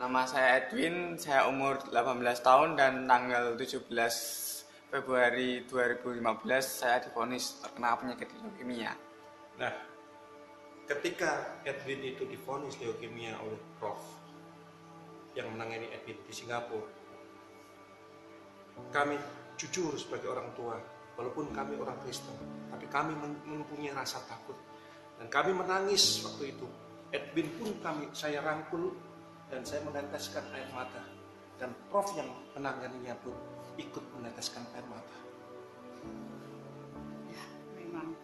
Nama saya Edwin, saya umur 18 tahun dan tanggal 17 Februari 2015 saya divonis terkena penyakit leukemia. Nah, ketika Edwin itu divonis leukemia oleh Prof yang menangani Edwin di Singapura, kami jujur sebagai orang tua, walaupun kami orang Kristen, tapi kami mempunyai rasa takut dan kami menangis waktu itu. Edwin pun saya rangkul dan saya meneteskan air mata, dan Prof yang menanganinya pun ikut meneteskan air mata. Ya, memang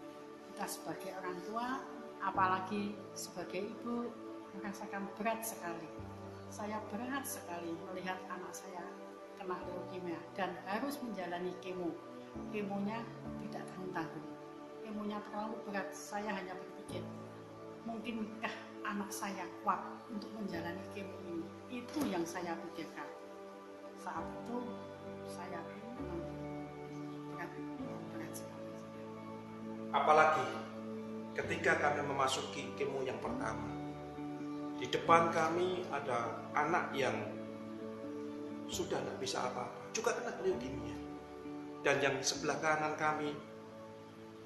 kita sebagai orang tua, apalagi sebagai ibu, merasakan berat sekali. Saya berat sekali melihat anak saya kena leukemia dan harus menjalani kemo. Kemonya tidak tanggung-tanggung, kemonya terlalu berat. Saya hanya berpikir, mungkinkah anak saya kuat untuk menjalani kemo ini? Itu yang saya pikirkan. Saat itu saya memang berat sekali. Apalagi ketika kami memasuki kemo yang pertama, di depan kami ada anak yang sudah tidak bisa apa-apa, juga kena leukemia. Dan yang sebelah kanan kami,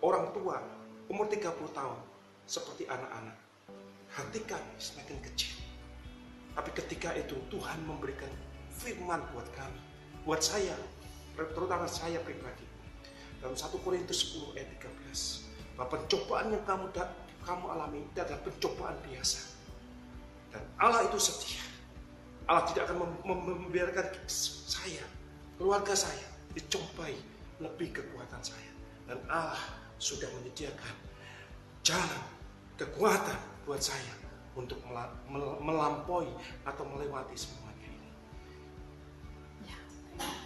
orang tua umur 30 tahun, seperti anak-anak. Hati kami semakin kecil. Tapi ketika itu Tuhan memberikan firman buat kami, buat saya, terutama saya pribadi. Dalam 1 Korintus 10 ayat 13, bahwa pencobaan yang kamu alami itu adalah pencobaan biasa. Dan Allah itu setia. Allah tidak akan membiarkan saya, keluarga saya dicobai lebih kekuatan saya. Dan Allah sudah menyediakan jalan kekuatan buat saya untuk melampaui atau melewati semuanya ini. Ya,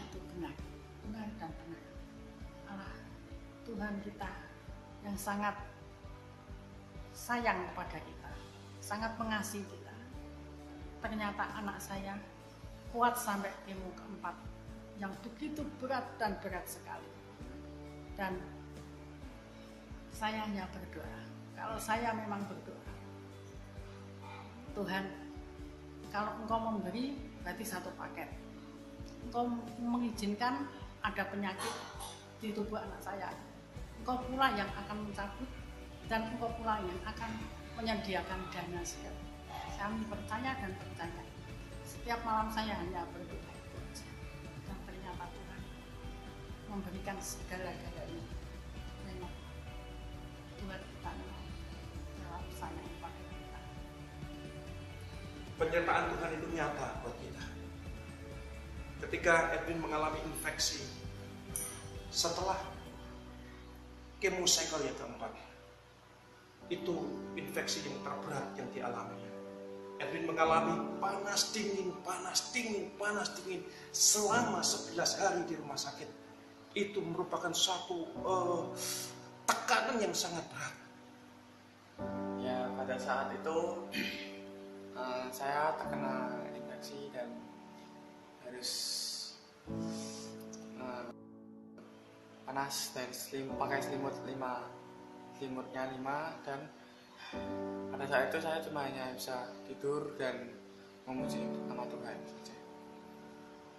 itu benar dan benar. Allah Tuhan kita yang sangat sayang kepada kita, sangat mengasihi kita. Ternyata anak saya kuat sampai kemo keempat yang begitu berat dan berat sekali. Dan saya hanya berdoa. Kalau saya memang berdoa, Tuhan, kalau Engkau memberi berarti satu paket. Engkau mengizinkan ada penyakit di tubuh anak saya. Engkau pula yang akan mencabut dan Engkau pula yang akan menyediakan dana segala. Kami percaya dan percaya. Setiap malam saya hanya berdoa itu saja. Dan ternyata Tuhan memberikan segala-galanya. Memang Tuhan kita dalam sayang pada kita. Penyertaan Tuhan itu nyata buat kita. Ketika Edwin mengalami infeksi setelah kemo cycle yang keempat, itu infeksi yang terberat yang dialaminya. Edwin mengalami panas dingin selama 11 hari di rumah sakit. Itu merupakan suatu tekanan yang sangat berat. Ya, pada saat itu saya terkena infeksi dan harus panas dan pakai selimutnya 5 dan pada saat itu saya cuma hanya bisa tidur dan memuji nama Tuhan saja.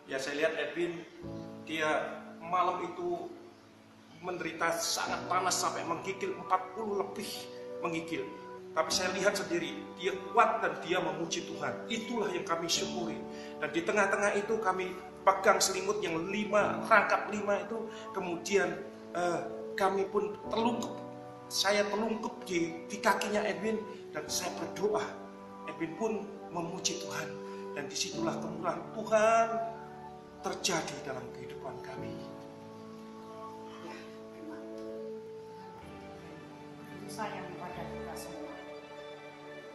Ya, saya lihat Edwin, dia malam itu menderita sangat panas sampai menggigil 40 lebih menggigil. Tapi saya lihat sendiri, dia kuat dan dia memuji Tuhan. Itulah yang kami syukuri. Dan di tengah-tengah itu kami pegang selimut yang 5, rangkap 5 itu. Kemudian kami pun saya terlungkup di kakinya Edwin dan saya berdoa. Edwin pun memuji Tuhan. Dan disitulah kemurahan Tuhan terjadi dalam kehidupan kami. Sayang pada kita semua.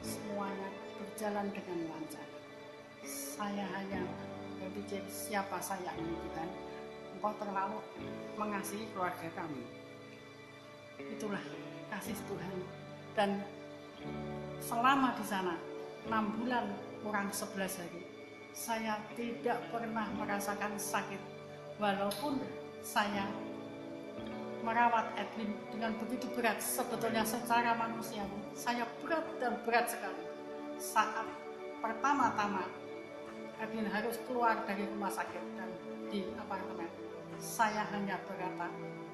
Semuanya berjalan dengan lancar. Saya hanya berpikir siapa saya ini Tuhan. Engkau terlalu mengasihi keluarga kami. Itulah kasih Tuhan. Dan selama di sana 6 bulan kurang 11 hari, saya tidak pernah merasakan sakit. Walaupun saya merawat Edwin dengan begitu berat, sebetulnya secara manusiawi saya berat dan berat sekali. Saat pertama-tama Edwin harus keluar dari rumah sakit dan di apartemen. Saya hanya berkata,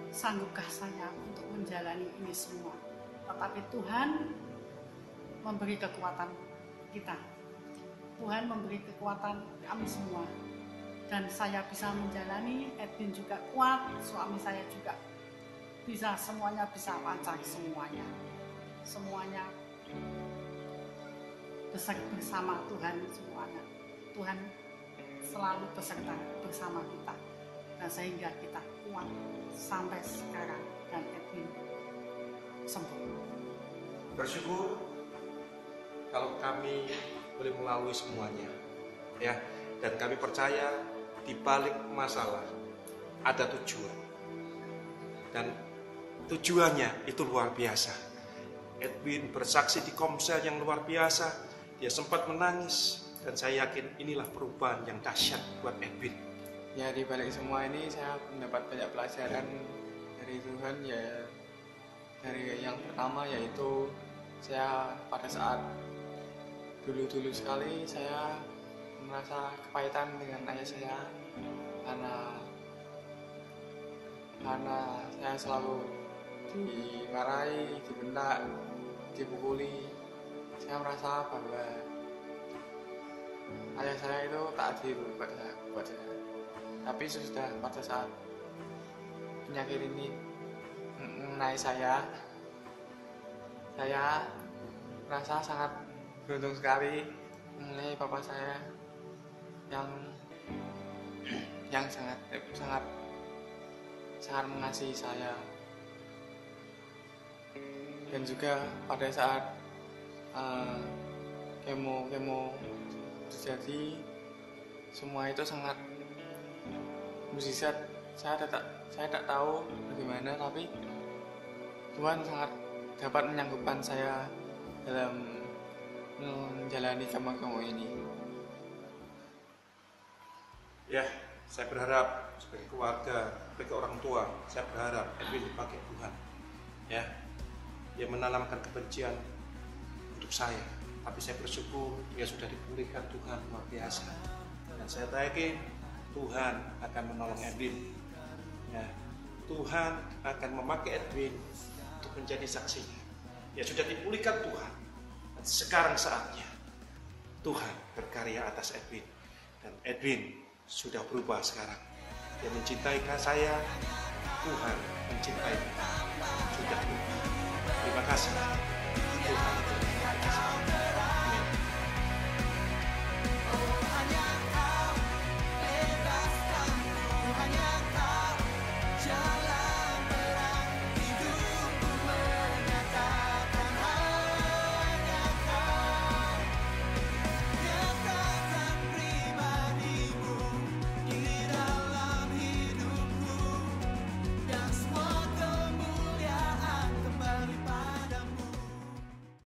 sanggupkah saya untuk menjalani ini semua? Tetapi Tuhan memberi kekuatan kita. Tuhan memberi kekuatan kami semua. Dan saya bisa menjalani, Edwin juga kuat, suami saya juga bisa, semuanya bisa lancar semuanya. Semuanya bersama Tuhan semuanya. Tuhan selalu beserta bersama kita. Dan sehingga kita kuat sampai sekarang dan Edwin sembuh. Bersyukur kalau kami boleh melalui semuanya, ya. Dan kami percaya di balik masalah ada tujuan, dan tujuannya itu luar biasa. Edwin bersaksi di Komsel yang luar biasa. Dia sempat menangis, dan saya yakin inilah perubahan yang dahsyat buat Edwin. Ya, di balik semua ini saya mendapat banyak pelajaran dari Tuhan, ya. Dari yang pertama yaitu saya pada saat dulu sekali saya merasa kepahitan dengan ayah saya karena saya selalu dimarahi, dibentak, dipukuli. Saya merasa bahwa ayah saya itu tak adil buat saya. Tapi sudah pada saat penyakit ini mengenai saya merasa sangat beruntung sekali mengenai papa saya yang sangat mengasihi saya. Dan juga pada saat kemo terjadi, semua itu sangat mukjizat. Saya tak tahu bagaimana, tapi Tuhan sangat dapat menyanggupan saya dalam menjalani kemo ini. Ya, saya berharap sebagai keluarga, sebagai orang tua, saya berharap Edwin dipakai Tuhan. Ya, dia menanamkan kebencian untuk saya, tapi saya bersyukur dia sudah dipulihkan Tuhan luar biasa. Dan saya yakin Tuhan akan menolong Edwin. Ya, Tuhan akan memakai Edwin untuk menjadi saksinya. Dia sudah dipulihkan Tuhan. Dan sekarang saatnya Tuhan berkarya atas Edwin. Dan Edwin sudah berubah sekarang. Dia mencintai saya, Tuhan mencintai kita. Sudah berubah. Terima kasih Tuhan. Terima kasih.